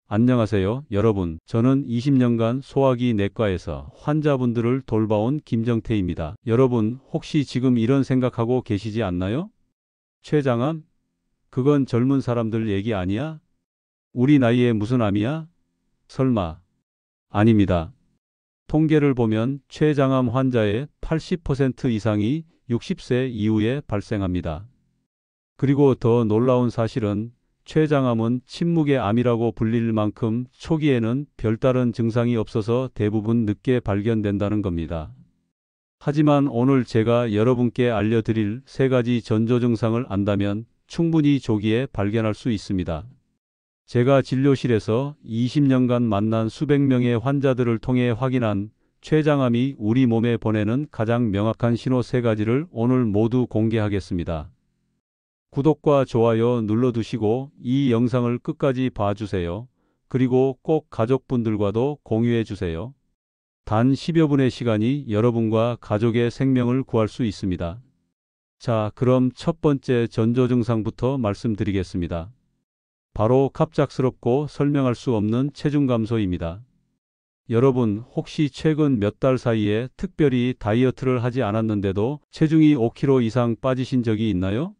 안녕하세요, 여러분. 저는 20년간 소화기 내과에서 환자분들을 돌봐온 김정태입니다. 여러분, 혹시 지금 이런 생각하고 계시지 않나요? 췌장암? 그건 젊은 사람들 얘기 아니야? 우리 나이에 무슨 암이야? 설마. 아닙니다. 통계를 보면 췌장암 환자의 80% 이상이 60세 이후에 발생합니다. 그리고 더 놀라운 사실은 췌장암은 침묵의 암이라고 불릴 만큼 초기에는 별다른 증상이 없어서 대부분 늦게 발견된다는 겁니다. 하지만 오늘 제가 여러분께 알려드릴 3가지 전조 증상을 안다면 충분히 조기에 발견할 수 있습니다. 제가 진료실에서 20년간 만난 수백 명의 환자들을 통해 확인한 췌장암이 우리 몸에 보내는 가장 명확한 신호 3가지를 오늘 모두 공개하겠습니다. 구독과 좋아요 눌러두시고 이 영상을 끝까지 봐주세요. 그리고 꼭 가족분들과도 공유해주세요. 단 10여 분의 시간이 여러분과 가족의 생명을 구할 수 있습니다. 자, 그럼 첫 번째 전조 증상부터 말씀드리겠습니다. 바로 갑작스럽고 설명할 수 없는 체중 감소입니다. 여러분, 혹시 최근 몇 달 사이에 특별히 다이어트를 하지 않았는데도 체중이 5kg 이상 빠지신 적이 있나요?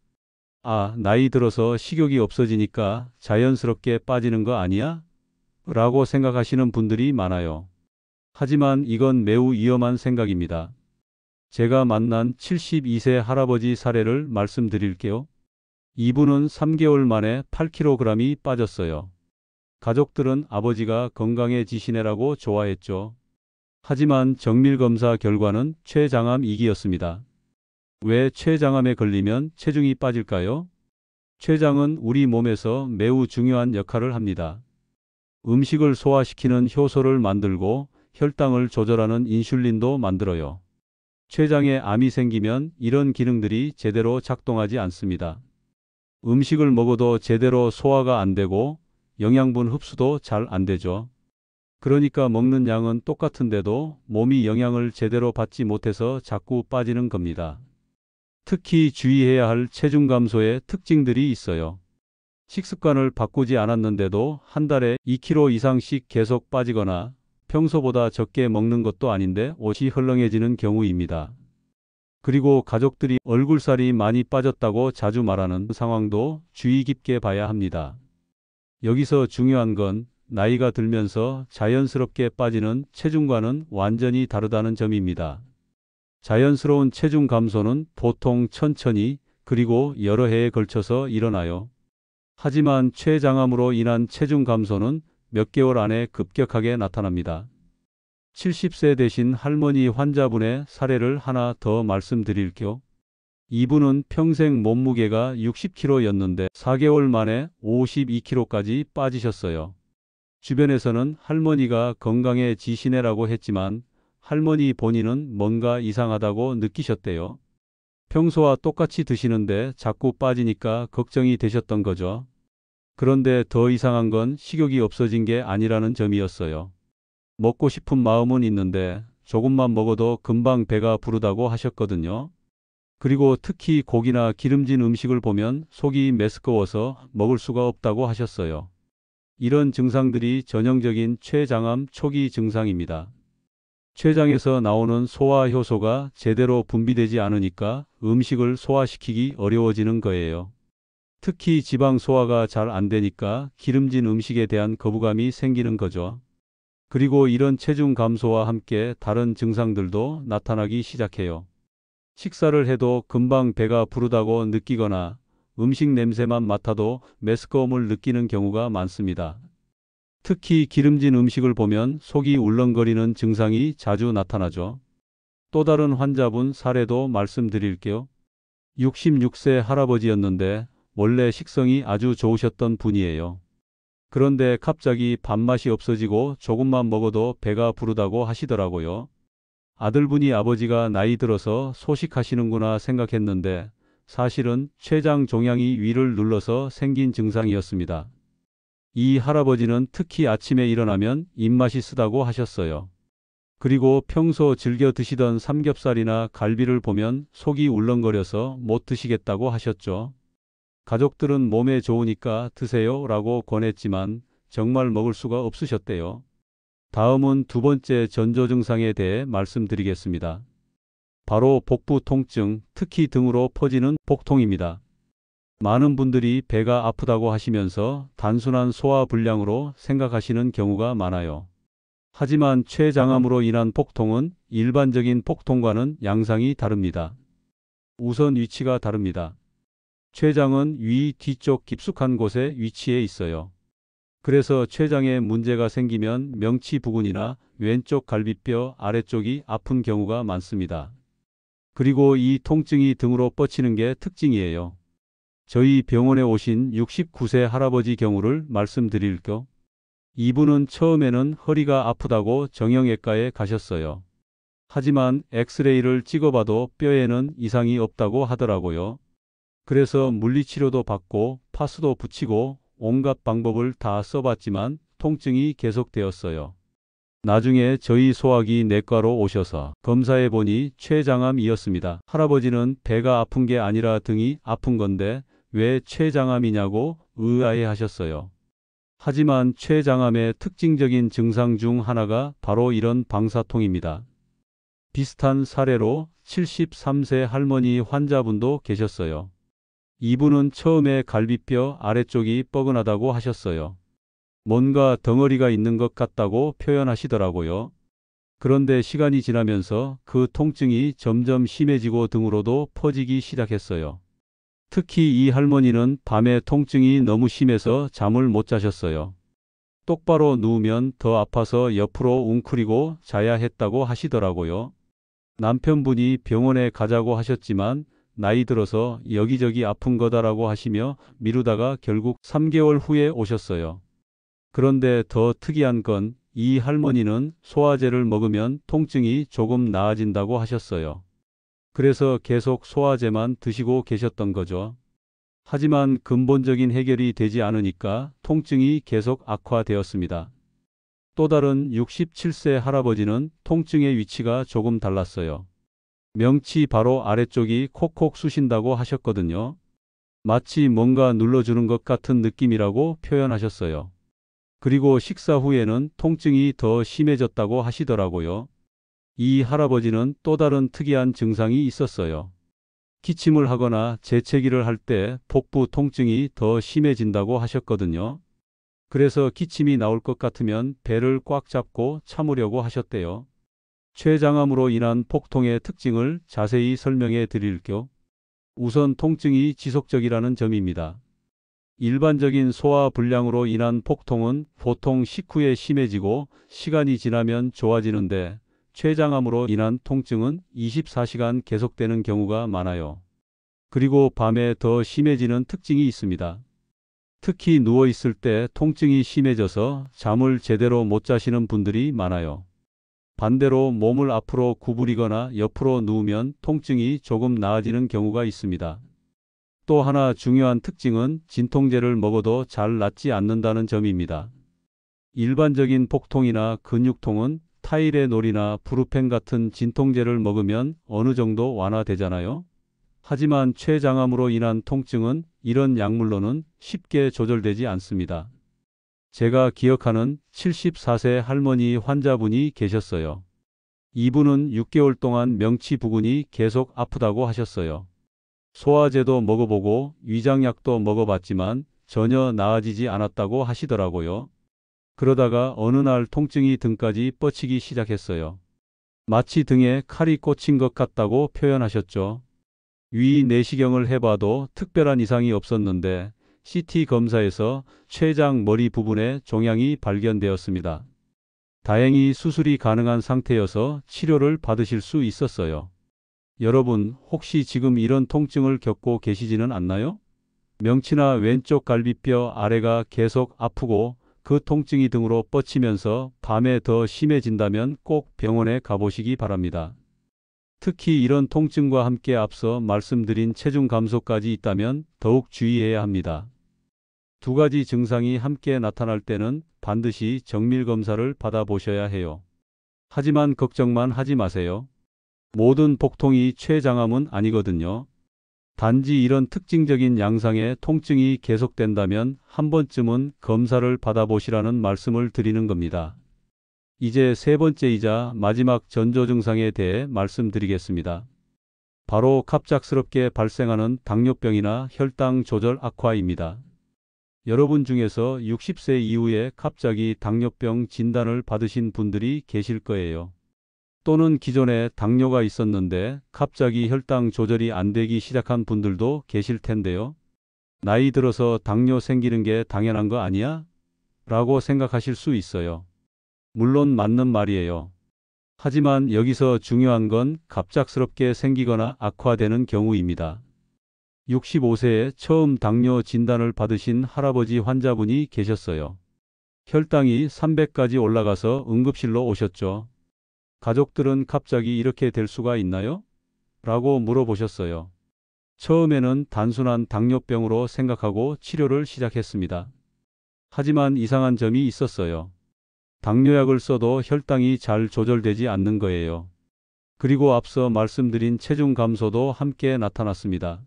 나이 들어서 식욕이 없어지니까 자연스럽게 빠지는 거 아니야? 라고 생각하시는 분들이 많아요. 하지만 이건 매우 위험한 생각입니다. 제가 만난 72세 할아버지 사례를 말씀드릴게요. 이분은 3개월 만에 8kg이 빠졌어요. 가족들은 아버지가 건강해지시네라고 좋아했죠. 하지만 정밀검사 결과는 췌장암 2기였습니다. 왜 췌장암에 걸리면 체중이 빠질까요? 췌장은 우리 몸에서 매우 중요한 역할을 합니다. 음식을 소화시키는 효소를 만들고 혈당을 조절하는 인슐린도 만들어요. 췌장에 암이 생기면 이런 기능들이 제대로 작동하지 않습니다. 음식을 먹어도 제대로 소화가 안 되고 영양분 흡수도 잘 안 되죠. 그러니까 먹는 양은 똑같은데도 몸이 영양을 제대로 받지 못해서 자꾸 빠지는 겁니다. 특히 주의해야 할 체중 감소의 특징들이 있어요. 식습관을 바꾸지 않았는데도 한 달에 2kg 이상씩 계속 빠지거나 평소보다 적게 먹는 것도 아닌데 옷이 헐렁해지는 경우입니다. 그리고 가족들이 얼굴살이 많이 빠졌다고 자주 말하는 상황도 주의 깊게 봐야 합니다. 여기서 중요한 건 나이가 들면서 자연스럽게 빠지는 체중과는 완전히 다르다는 점입니다. 자연스러운 체중 감소는 보통 천천히 그리고 여러 해에 걸쳐서 일어나요. 하지만 췌장암으로 인한 체중 감소는 몇 개월 안에 급격하게 나타납니다. 70세 되신 할머니 환자분의 사례를 하나 더 말씀드릴게요. 이분은 평생 몸무게가 60kg였는데 4개월 만에 52kg까지 빠지셨어요. 주변에서는 할머니가 건강해지시네라고 했지만 할머니 본인은 뭔가 이상하다고 느끼셨대요. 평소와 똑같이 드시는데 자꾸 빠지니까 걱정이 되셨던 거죠. 그런데 더 이상한 건 식욕이 없어진 게 아니라는 점이었어요. 먹고 싶은 마음은 있는데 조금만 먹어도 금방 배가 부르다고 하셨거든요. 그리고 특히 고기나 기름진 음식을 보면 속이 메스꺼워서 먹을 수가 없다고 하셨어요. 이런 증상들이 전형적인 췌장암 초기 증상입니다. 췌장에서 나오는 소화 효소가 제대로 분비되지 않으니까 음식을 소화시키기 어려워지는 거예요. 특히 지방 소화가 잘 안 되니까 기름진 음식에 대한 거부감이 생기는 거죠. 그리고 이런 체중 감소와 함께 다른 증상들도 나타나기 시작해요. 식사를 해도 금방 배가 부르다고 느끼거나 음식 냄새만 맡아도 메스꺼움을 느끼는 경우가 많습니다. 특히 기름진 음식을 보면 속이 울렁거리는 증상이 자주 나타나죠. 또 다른 환자분 사례도 말씀드릴게요. 66세 할아버지였는데 원래 식성이 아주 좋으셨던 분이에요. 그런데 갑자기 밥맛이 없어지고 조금만 먹어도 배가 부르다고 하시더라고요. 아들분이 아버지가 나이 들어서 소식하시는구나 생각했는데 사실은 췌장 종양이 위를 눌러서 생긴 증상이었습니다. 이 할아버지는 특히 아침에 일어나면 입맛이 쓰다고 하셨어요. 그리고 평소 즐겨 드시던 삼겹살이나 갈비를 보면 속이 울렁거려서 못 드시겠다고 하셨죠. 가족들은 몸에 좋으니까 드세요 라고 권했지만 정말 먹을 수가 없으셨대요. 다음은 두 번째 전조 증상에 대해 말씀드리겠습니다. 바로 복부 통증, 특히 등으로 퍼지는 복통입니다. 많은 분들이 배가 아프다고 하시면서 단순한 소화불량으로 생각하시는 경우가 많아요. 하지만 췌장암으로 인한 복통은 일반적인 복통과는 양상이 다릅니다. 우선 위치가 다릅니다. 췌장은 위 뒤쪽 깊숙한 곳에 위치해 있어요. 그래서 췌장에 문제가 생기면 명치 부근이나 왼쪽 갈비뼈 아래쪽이 아픈 경우가 많습니다. 그리고 이 통증이 등으로 뻗치는 게 특징이에요. 저희 병원에 오신 69세 할아버지 경우를 말씀드릴게요. 이분은 처음에는 허리가 아프다고 정형외과에 가셨어요. 하지만 엑스레이를 찍어봐도 뼈에는 이상이 없다고 하더라고요. 그래서 물리치료도 받고 파스도 붙이고 온갖 방법을 다 써봤지만 통증이 계속되었어요. 나중에 저희 소화기 내과로 오셔서 검사해보니 췌장암이었습니다. 할아버지는 배가 아픈 게 아니라 등이 아픈 건데 왜 췌장암이냐고 의아해하셨어요. 하지만 췌장암의 특징적인 증상 중 하나가 바로 이런 방사통입니다. 비슷한 사례로 73세 할머니 환자분도 계셨어요. 이분은 처음에 갈비뼈 아래쪽이 뻐근하다고 하셨어요. 뭔가 덩어리가 있는 것 같다고 표현하시더라고요. 그런데 시간이 지나면서 그 통증이 점점 심해지고 등으로도 퍼지기 시작했어요. 특히 이 할머니는 밤에 통증이 너무 심해서 잠을 못 자셨어요. 똑바로 누우면 더 아파서 옆으로 웅크리고 자야 했다고 하시더라고요. 남편분이 병원에 가자고 하셨지만 나이 들어서 여기저기 아픈 거다라고 하시며 미루다가 결국 3개월 후에 오셨어요. 그런데 더 특이한 건 이 할머니는 소화제를 먹으면 통증이 조금 나아진다고 하셨어요. 그래서 계속 소화제만 드시고 계셨던 거죠. 하지만 근본적인 해결이 되지 않으니까 통증이 계속 악화되었습니다. 또 다른 67세 할아버지는 통증의 위치가 조금 달랐어요. 명치 바로 아래쪽이 콕콕 쑤신다고 하셨거든요. 마치 뭔가 눌러주는 것 같은 느낌이라고 표현하셨어요. 그리고 식사 후에는 통증이 더 심해졌다고 하시더라고요. 이 할아버지는 또 다른 특이한 증상이 있었어요. 기침을 하거나 재채기를 할 때 복부 통증이 더 심해진다고 하셨거든요. 그래서 기침이 나올 것 같으면 배를 꽉 잡고 참으려고 하셨대요. 췌장암으로 인한 복통의 특징을 자세히 설명해 드릴게요. 우선 통증이 지속적이라는 점입니다. 일반적인 소화불량으로 인한 복통은 보통 식후에 심해지고 시간이 지나면 좋아지는데 췌장암으로 인한 통증은 24시간 계속되는 경우가 많아요. 그리고 밤에 더 심해지는 특징이 있습니다. 특히 누워있을 때 통증이 심해져서 잠을 제대로 못 자시는 분들이 많아요. 반대로 몸을 앞으로 구부리거나 옆으로 누우면 통증이 조금 나아지는 경우가 있습니다. 또 하나 중요한 특징은 진통제를 먹어도 잘 낫지 않는다는 점입니다. 일반적인 복통이나 근육통은 타이레놀이나 브루펜 같은 진통제를 먹으면 어느 정도 완화되잖아요. 하지만 췌장암으로 인한 통증은 이런 약물로는 쉽게 조절되지 않습니다. 제가 기억하는 74세 할머니 환자분이 계셨어요. 이분은 6개월 동안 명치 부근이 계속 아프다고 하셨어요. 소화제도 먹어보고 위장약도 먹어봤지만 전혀 나아지지 않았다고 하시더라고요. 그러다가 어느 날 통증이 등까지 뻗치기 시작했어요. 마치 등에 칼이 꽂힌 것 같다고 표현하셨죠. 위 내시경을 해봐도 특별한 이상이 없었는데 CT 검사에서 췌장 머리 부분에 종양이 발견되었습니다. 다행히 수술이 가능한 상태여서 치료를 받으실 수 있었어요. 여러분, 혹시 지금 이런 통증을 겪고 계시지는 않나요? 명치나 왼쪽 갈비뼈 아래가 계속 아프고 그 통증이 등으로 뻗치면서 밤에 더 심해진다면 꼭 병원에 가보시기 바랍니다. 특히 이런 통증과 함께 앞서 말씀드린 체중 감소까지 있다면 더욱 주의해야 합니다. 두 가지 증상이 함께 나타날 때는 반드시 정밀검사를 받아보셔야 해요. 하지만 걱정만 하지 마세요. 모든 복통이 췌장암은 아니거든요. 단지 이런 특징적인 양상의 통증이 계속된다면 한 번쯤은 검사를 받아보시라는 말씀을 드리는 겁니다. 이제 세 번째이자 마지막 전조 증상에 대해 말씀드리겠습니다. 바로 갑작스럽게 발생하는 당뇨병이나 혈당 조절 악화입니다. 여러분 중에서 60세 이후에 갑자기 당뇨병 진단을 받으신 분들이 계실 거예요. 또는 기존에 당뇨가 있었는데 갑자기 혈당 조절이 안 되기 시작한 분들도 계실 텐데요. 나이 들어서 당뇨 생기는 게 당연한 거 아니야? 라고 생각하실 수 있어요. 물론 맞는 말이에요. 하지만 여기서 중요한 건 갑작스럽게 생기거나 악화되는 경우입니다. 65세에 처음 당뇨 진단을 받으신 할아버지 환자분이 계셨어요. 혈당이 300까지 올라가서 응급실로 오셨죠. 가족들은 갑자기 이렇게 될 수가 있나요? 라고 물어보셨어요. 처음에는 단순한 당뇨병으로 생각하고 치료를 시작했습니다. 하지만 이상한 점이 있었어요. 당뇨약을 써도 혈당이 잘 조절되지 않는 거예요. 그리고 앞서 말씀드린 체중 감소도 함께 나타났습니다.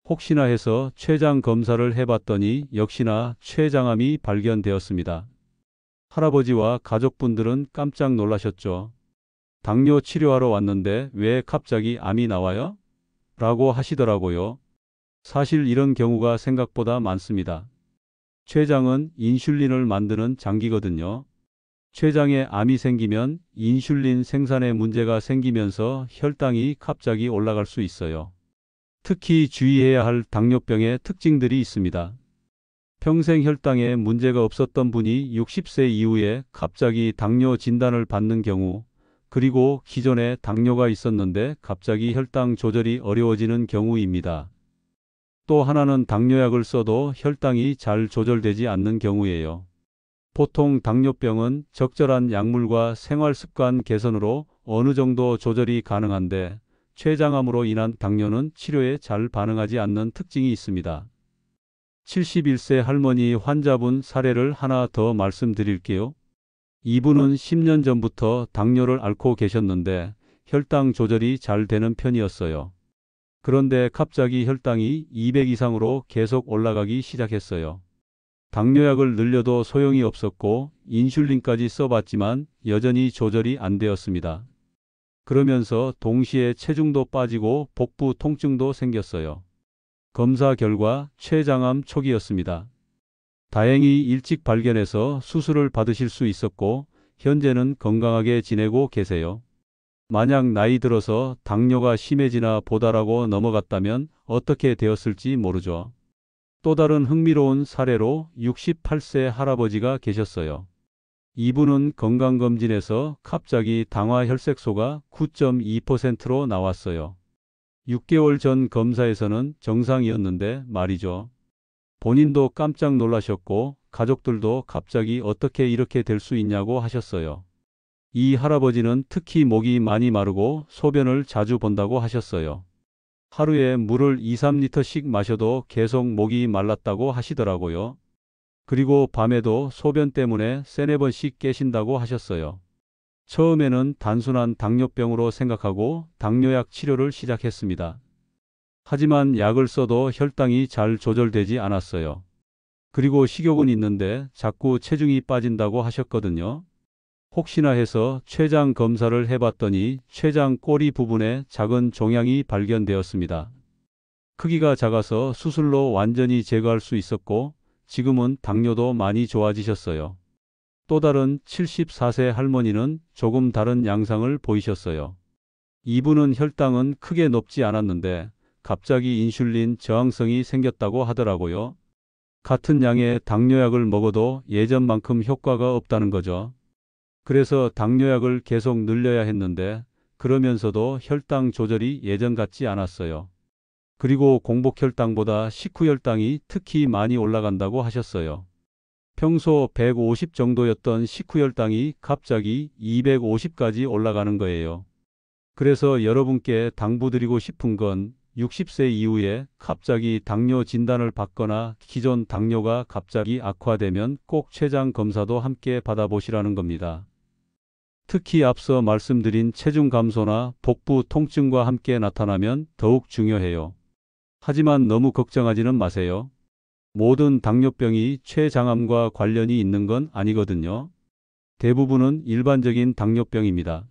혹시나 해서 췌장 검사를 해봤더니 역시나 췌장암이 발견되었습니다. 할아버지와 가족분들은 깜짝 놀라셨죠. 당뇨 치료하러 왔는데 왜 갑자기 암이 나와요? 라고 하시더라고요. 사실 이런 경우가 생각보다 많습니다. 췌장은 인슐린을 만드는 장기거든요. 췌장에 암이 생기면 인슐린 생산에 문제가 생기면서 혈당이 갑자기 올라갈 수 있어요. 특히 주의해야 할 당뇨병의 특징들이 있습니다. 평생 혈당에 문제가 없었던 분이 60세 이후에 갑자기 당뇨 진단을 받는 경우, 그리고 기존에 당뇨가 있었는데 갑자기 혈당 조절이 어려워지는 경우입니다. 또 하나는 당뇨약을 써도 혈당이 잘 조절되지 않는 경우예요. 보통 당뇨병은 적절한 약물과 생활습관 개선으로 어느 정도 조절이 가능한데 췌장암으로 인한 당뇨는 치료에 잘 반응하지 않는 특징이 있습니다. 71세 할머니 환자분 사례를 하나 더 말씀드릴게요. 이분은 10년 전부터 당뇨를 앓고 계셨는데 혈당 조절이 잘 되는 편이었어요. 그런데 갑자기 혈당이 200 이상으로 계속 올라가기 시작했어요. 당뇨약을 늘려도 소용이 없었고 인슐린까지 써봤지만 여전히 조절이 안 되었습니다. 그러면서 동시에 체중도 빠지고 복부 통증도 생겼어요. 검사 결과 췌장암 초기였습니다. 다행히 일찍 발견해서 수술을 받으실 수 있었고 현재는 건강하게 지내고 계세요. 만약 나이 들어서 당뇨가 심해지나 보다라고 넘어갔다면 어떻게 되었을지 모르죠. 또 다른 흥미로운 사례로 68세 할아버지가 계셨어요. 이분은 건강검진에서 갑자기 당화혈색소가 9.2%로 나왔어요. 6개월 전 검사에서는 정상이었는데 말이죠. 본인도 깜짝 놀라셨고 가족들도 갑자기 어떻게 이렇게 될 수 있냐고 하셨어요. 이 할아버지는 특히 목이 많이 마르고 소변을 자주 본다고 하셨어요. 하루에 물을 2, 3리터씩 마셔도 계속 목이 말랐다고 하시더라고요. 그리고 밤에도 소변 때문에 세네 번씩 깨신다고 하셨어요. 처음에는 단순한 당뇨병으로 생각하고 당뇨약 치료를 시작했습니다. 하지만 약을 써도 혈당이 잘 조절되지 않았어요. 그리고 식욕은 있는데 자꾸 체중이 빠진다고 하셨거든요. 혹시나 해서 췌장 검사를 해봤더니 췌장 꼬리 부분에 작은 종양이 발견되었습니다. 크기가 작아서 수술로 완전히 제거할 수 있었고 지금은 당뇨도 많이 좋아지셨어요. 또 다른 74세 할머니는 조금 다른 양상을 보이셨어요. 이분은 혈당은 크게 높지 않았는데 갑자기 인슐린 저항성이 생겼다고 하더라고요. 같은 양의 당뇨약을 먹어도 예전만큼 효과가 없다는 거죠. 그래서 당뇨약을 계속 늘려야 했는데 그러면서도 혈당 조절이 예전 같지 않았어요. 그리고 공복혈당보다 식후혈당이 특히 많이 올라간다고 하셨어요. 평소 150 정도였던 식후혈당이 갑자기 250까지 올라가는 거예요. 그래서 여러분께 당부드리고 싶은 건 60세 이후에 갑자기 당뇨 진단을 받거나 기존 당뇨가 갑자기 악화되면 꼭 췌장 검사도 함께 받아보시라는 겁니다. 특히 앞서 말씀드린 체중 감소나 복부 통증과 함께 나타나면 더욱 중요해요. 하지만 너무 걱정하지는 마세요. 모든 당뇨병이 췌장암과 관련이 있는 건 아니거든요. 대부분은 일반적인 당뇨병입니다.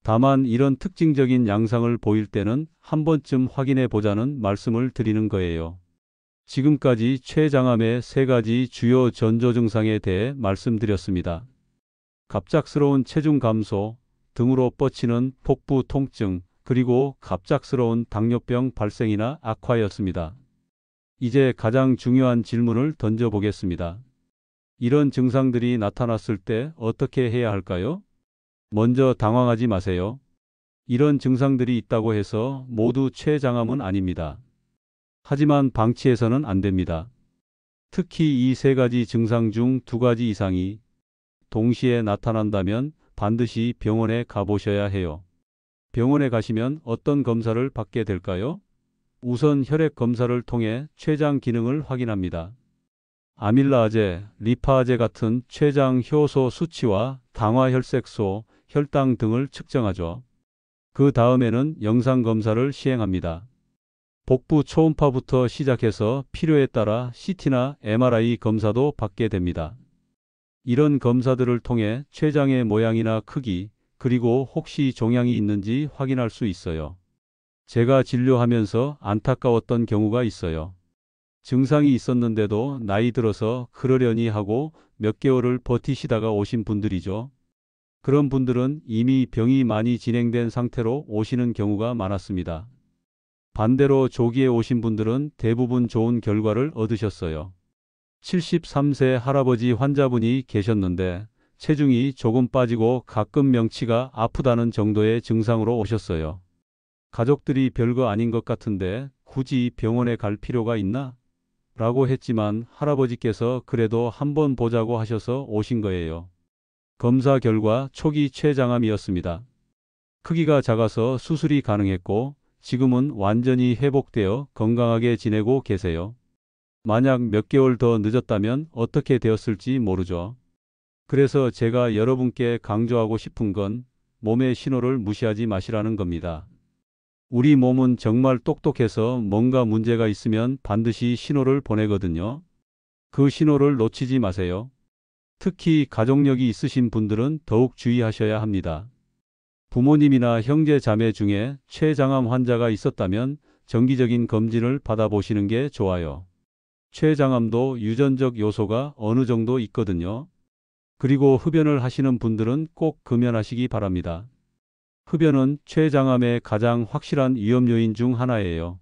다만 이런 특징적인 양상을 보일 때는 한 번쯤 확인해 보자는 말씀을 드리는 거예요. 지금까지 췌장암의 3가지 주요 전조 증상에 대해 말씀드렸습니다. 갑작스러운 체중 감소, 등으로 뻗치는 복부 통증, 그리고 갑작스러운 당뇨병 발생이나 악화였습니다. 이제 가장 중요한 질문을 던져보겠습니다. 이런 증상들이 나타났을 때 어떻게 해야 할까요? 먼저 당황하지 마세요. 이런 증상들이 있다고 해서 모두 췌장암은 아닙니다. 하지만 방치해서는 안 됩니다. 특히 이 3가지 증상 중 2가지 이상이 동시에 나타난다면 반드시 병원에 가보셔야 해요. 병원에 가시면 어떤 검사를 받게 될까요? 우선 혈액 검사를 통해 췌장 기능을 확인합니다. 아밀라아제, 리파아제 같은 췌장 효소 수치와 당화혈색소, 혈당 등을 측정하죠. 그 다음에는 영상 검사를 시행합니다. 복부 초음파부터 시작해서 필요에 따라 CT나 MRI 검사도 받게 됩니다. 이런 검사들을 통해 췌장의 모양이나 크기, 그리고 혹시 종양이 있는지 확인할 수 있어요. 제가 진료하면서 안타까웠던 경우가 있어요. 증상이 있었는데도 나이 들어서 그러려니 하고 몇 개월을 버티시다가 오신 분들이죠. 그런 분들은 이미 병이 많이 진행된 상태로 오시는 경우가 많았습니다. 반대로 조기에 오신 분들은 대부분 좋은 결과를 얻으셨어요. 73세 할아버지 환자분이 계셨는데 체중이 조금 빠지고 가끔 명치가 아프다는 정도의 증상으로 오셨어요. 가족들이 별거 아닌 것 같은데 굳이 병원에 갈 필요가 있나? 라고 했지만 할아버지께서 그래도 한번 보자고 하셔서 오신 거예요. 검사 결과 초기 췌장암이었습니다. 크기가 작아서 수술이 가능했고 지금은 완전히 회복되어 건강하게 지내고 계세요. 만약 몇 개월 더 늦었다면 어떻게 되었을지 모르죠. 그래서 제가 여러분께 강조하고 싶은 건 몸의 신호를 무시하지 마시라는 겁니다. 우리 몸은 정말 똑똑해서 뭔가 문제가 있으면 반드시 신호를 보내거든요. 그 신호를 놓치지 마세요. 특히 가족력이 있으신 분들은 더욱 주의하셔야 합니다. 부모님이나 형제 자매 중에 췌장암 환자가 있었다면 정기적인 검진을 받아보시는 게 좋아요. 췌장암도 유전적 요소가 어느 정도 있거든요. 그리고 흡연을 하시는 분들은 꼭 금연하시기 바랍니다. 흡연은 췌장암의 가장 확실한 위험 요인 중 하나예요.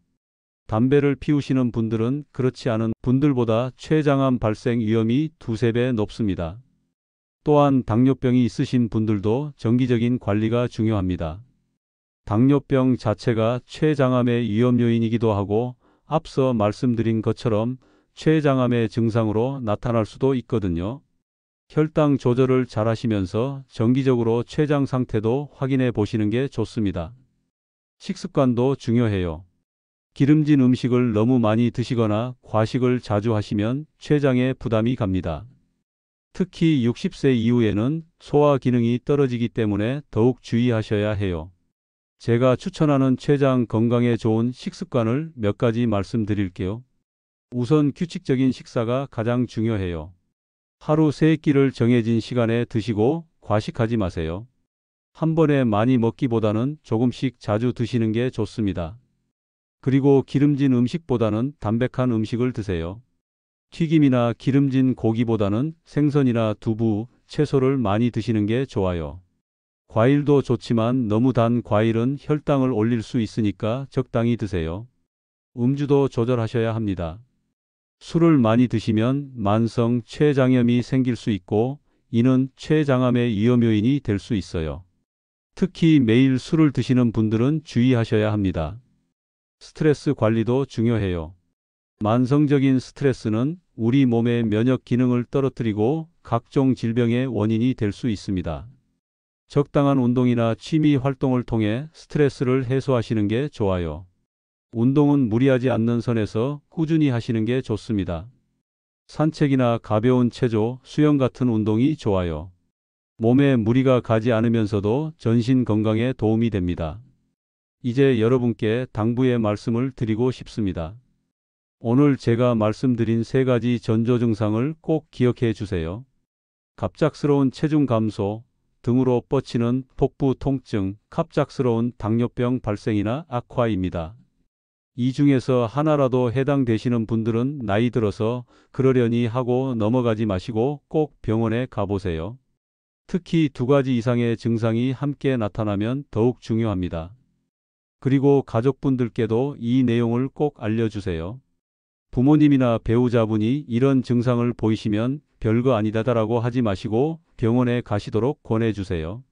담배를 피우시는 분들은 그렇지 않은 분들보다 췌장암 발생 위험이 2~3배 높습니다. 또한 당뇨병이 있으신 분들도 정기적인 관리가 중요합니다. 당뇨병 자체가 췌장암의 위험 요인이기도 하고 앞서 말씀드린 것처럼 췌장암의 증상으로 나타날 수도 있거든요. 혈당 조절을 잘 하시면서 정기적으로 췌장 상태도 확인해 보시는 게 좋습니다. 식습관도 중요해요. 기름진 음식을 너무 많이 드시거나 과식을 자주 하시면 췌장에 부담이 갑니다. 특히 60세 이후에는 소화 기능이 떨어지기 때문에 더욱 주의하셔야 해요. 제가 추천하는 췌장 건강에 좋은 식습관을 몇 가지 말씀드릴게요. 우선 규칙적인 식사가 가장 중요해요. 하루 3끼를 정해진 시간에 드시고 과식하지 마세요. 한 번에 많이 먹기보다는 조금씩 자주 드시는 게 좋습니다. 그리고 기름진 음식보다는 담백한 음식을 드세요. 튀김이나 기름진 고기보다는 생선이나 두부, 채소를 많이 드시는 게 좋아요. 과일도 좋지만 너무 단 과일은 혈당을 올릴 수 있으니까 적당히 드세요. 음주도 조절하셔야 합니다. 술을 많이 드시면 만성 췌장염이 생길 수 있고 이는 췌장암의 위험 요인이 될 수 있어요. 특히 매일 술을 드시는 분들은 주의하셔야 합니다. 스트레스 관리도 중요해요. 만성적인 스트레스는 우리 몸의 면역 기능을 떨어뜨리고 각종 질병의 원인이 될 수 있습니다. 적당한 운동이나 취미 활동을 통해 스트레스를 해소하시는 게 좋아요. 운동은 무리하지 않는 선에서 꾸준히 하시는 게 좋습니다. 산책이나 가벼운 체조, 수영 같은 운동이 좋아요. 몸에 무리가 가지 않으면서도 전신 건강에 도움이 됩니다. 이제 여러분께 당부의 말씀을 드리고 싶습니다. 오늘 제가 말씀드린 세 가지 전조 증상을 꼭 기억해 주세요. 갑작스러운 체중 감소, 등으로 뻗치는 복부 통증, 갑작스러운 당뇨병 발생이나 악화입니다. 이 중에서 하나라도 해당되시는 분들은 나이 들어서 그러려니 하고 넘어가지 마시고 꼭 병원에 가보세요. 특히 두 가지 이상의 증상이 함께 나타나면 더욱 중요합니다. 그리고 가족분들께도 이 내용을 꼭 알려주세요. 부모님이나 배우자분이 이런 증상을 보이시면 별거 아니다라고 하지 마시고 병원에 가시도록 권해주세요.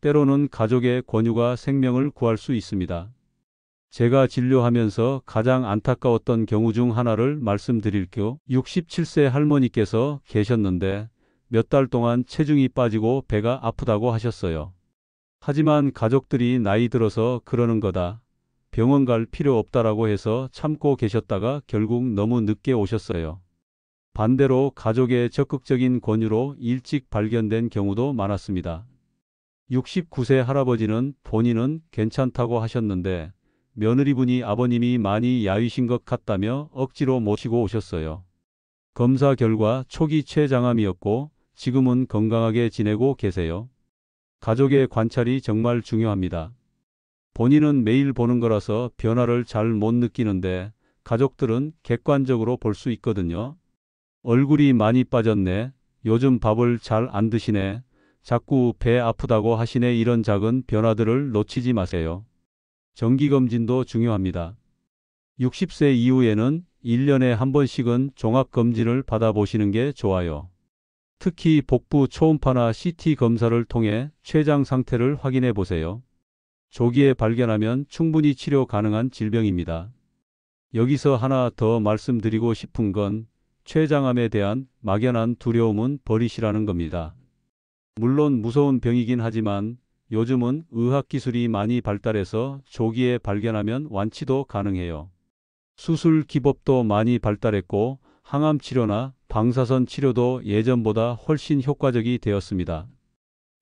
때로는 가족의 권유가 생명을 구할 수 있습니다. 제가 진료하면서 가장 안타까웠던 경우 중 하나를 말씀드릴게요. 67세 할머니께서 계셨는데 몇 달 동안 체중이 빠지고 배가 아프다고 하셨어요. 하지만 가족들이 나이 들어서 그러는 거다, 병원 갈 필요 없다라고 해서 참고 계셨다가 결국 너무 늦게 오셨어요. 반대로 가족의 적극적인 권유로 일찍 발견된 경우도 많았습니다. 69세 할아버지는 본인은 괜찮다고 하셨는데 며느리분이 아버님이 많이 야위신 것 같다며 억지로 모시고 오셨어요. 검사 결과 초기 췌장암이었고 지금은 건강하게 지내고 계세요. 가족의 관찰이 정말 중요합니다. 본인은 매일 보는 거라서 변화를 잘 못 느끼는데 가족들은 객관적으로 볼 수 있거든요. 얼굴이 많이 빠졌네, 요즘 밥을 잘 안 드시네, 자꾸 배 아프다고 하시네. 이런 작은 변화들을 놓치지 마세요. 정기검진도 중요합니다. 60세 이후에는 1년에 한 번씩은 종합검진을 받아보시는 게 좋아요. 특히 복부 초음파나 CT 검사를 통해 췌장 상태를 확인해 보세요. 조기에 발견하면 충분히 치료 가능한 질병입니다. 여기서 하나 더 말씀드리고 싶은 건 췌장암에 대한 막연한 두려움은 버리시라는 겁니다. 물론 무서운 병이긴 하지만 요즘은 의학기술이 많이 발달해서 조기에 발견하면 완치도 가능해요. 수술 기법도 많이 발달했고 항암 치료나 방사선 치료도 예전보다 훨씬 효과적이 되었습니다.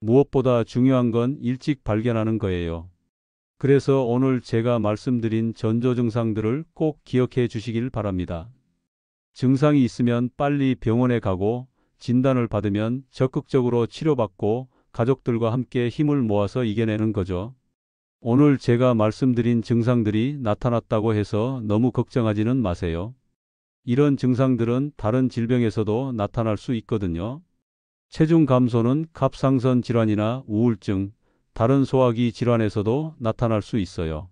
무엇보다 중요한 건 일찍 발견하는 거예요. 그래서 오늘 제가 말씀드린 전조 증상들을 꼭 기억해 주시길 바랍니다. 증상이 있으면 빨리 병원에 가고 진단을 받으면 적극적으로 치료받고 가족들과 함께 힘을 모아서 이겨내는 거죠. 오늘 제가 말씀드린 증상들이 나타났다고 해서 너무 걱정하지는 마세요. 이런 증상들은 다른 질병에서도 나타날 수 있거든요. 체중 감소는 갑상선 질환이나 우울증, 다른 소화기 질환에서도 나타날 수 있어요.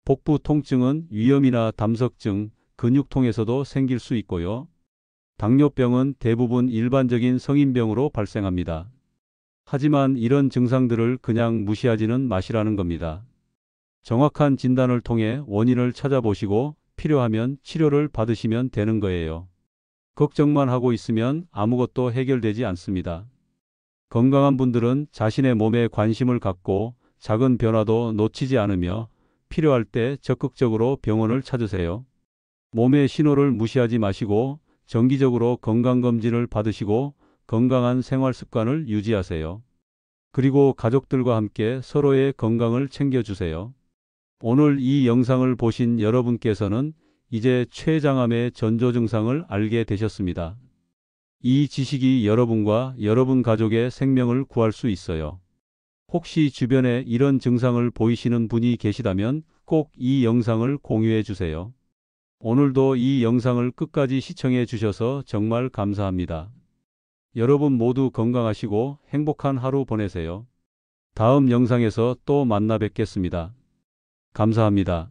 복부 통증은 위염이나 담석증, 근육통에서도 생길 수 있고요. 당뇨병은 대부분 일반적인 성인병으로 발생합니다. 하지만 이런 증상들을 그냥 무시하지는 마시라는 겁니다. 정확한 진단을 통해 원인을 찾아보시고 필요하면 치료를 받으시면 되는 거예요. 걱정만 하고 있으면 아무것도 해결되지 않습니다. 건강한 분들은 자신의 몸에 관심을 갖고 작은 변화도 놓치지 않으며 필요할 때 적극적으로 병원을 찾으세요. 몸의 신호를 무시하지 마시고 정기적으로 건강검진을 받으시고 건강한 생활 습관을 유지하세요. 그리고 가족들과 함께 서로의 건강을 챙겨주세요. 오늘 이 영상을 보신 여러분께서는 이제 췌장암의 전조 증상을 알게 되셨습니다. 이 지식이 여러분과 여러분 가족의 생명을 구할 수 있어요. 혹시 주변에 이런 증상을 보이시는 분이 계시다면 꼭 이 영상을 공유해 주세요. 오늘도 이 영상을 끝까지 시청해 주셔서 정말 감사합니다. 여러분 모두 건강하시고 행복한 하루 보내세요. 다음 영상에서 또 만나 뵙겠습니다. 감사합니다.